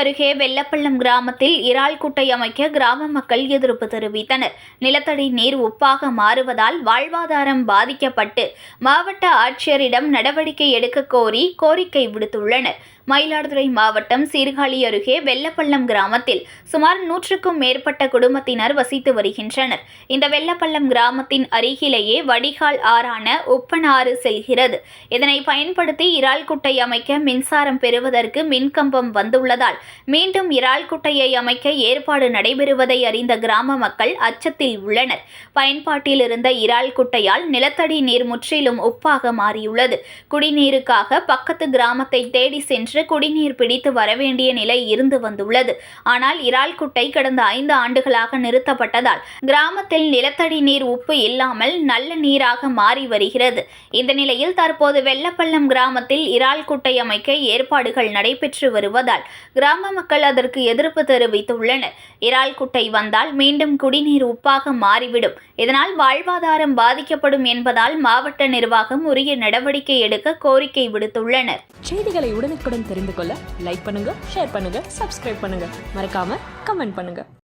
அருகே வெள்ளப்பள்ளம் கிராமத்தில் இறால் குட்டை அமைக்க கிராம மக்கள் எதிர்ப்பு தெரிவித்தனர். நிலத்தடி நீர் உப்பாக மாறுவதால் வாழ்வாதாரம் பாதிக்கப்பட்டு மாவட்ட ஆட்சியரிடம் நடவடிக்கை எடுக்க கோரி கோரிக்கை விடுத்துள்ளனர். மயிலாடுதுறை மாவட்டம் சீர்காழி அருகே வெள்ளப்பள்ளம் கிராமத்தில் சுமார் 100க்கும் மேற்பட்ட குடும்பத்தினர் வசித்து வருகின்றனர். இந்த வெள்ளப்பள்ளம் கிராமத்தின் அருகிலேயே வடிகால் ஆறான உப்பனாறு செல்கிறது. இதனை பயன்படுத்தி இறால் குட்டை அமைக்க மின்சாரம் பெறுவதற்கு மின்கம்பம் வந்துள்ளதால் மீண்டும் இறால் குட்டையை அமைக்க ஏற்பாடு நடைபெறுவதை அறிந்த கிராம மக்கள் அச்சத்தில் உள்ளனர். பயன்பாட்டில் இருந்த இறால் குட்டையால் நிலத்தடி நீர் முற்றிலும் உப்பாக மாறியுள்ளது. குடிநீருக்காக பக்கத்து கிராமத்தை தேடி சென்று குடிநீர் பிடித்து வரவேண்டிய நிலை இருந்து வந்துள்ளது. ஆனால் இறால் குட்டை கடந்த 5 ஆண்டுகளாக நிறுத்தப்பட்டதால் கிராமத்தில் நிலத்தடி நீர் உப்பு இல்லாமல் நல்ல நீராக மாறி வருகிறது. இந்த நிலையில் தற்போது வெள்ளப்பள்ளம் கிராமத்தில் இறால் குட்டை அமைக்க ஏற்பாடுகள் நடைபெற்று வருவதால் கிராம மக்கள் அதற்கு எதிர்ப்பு தெரிவித்துள்ளனர். இறால் குட்டை வந்தால் மீண்டும் குடிநீர் உப்பாக மாறிவிடும். இதனால் வாழ்வாதாரம் பாதிக்கப்படும் என்பதால் மாவட்ட நிர்வாகம் உரிய நடவடிக்கை எடுக்க கோரிக்கை விடுத்துள்ளனர். செய்திகளை உடனுக்குடன் தெரிந்து கொள்ள லைக் பண்ணுங்க, ஷேர் பண்ணுங்க, சப்ஸ்கிரைப் பண்ணுங்க, மறக்காம கமெண்ட் பண்ணுங்க.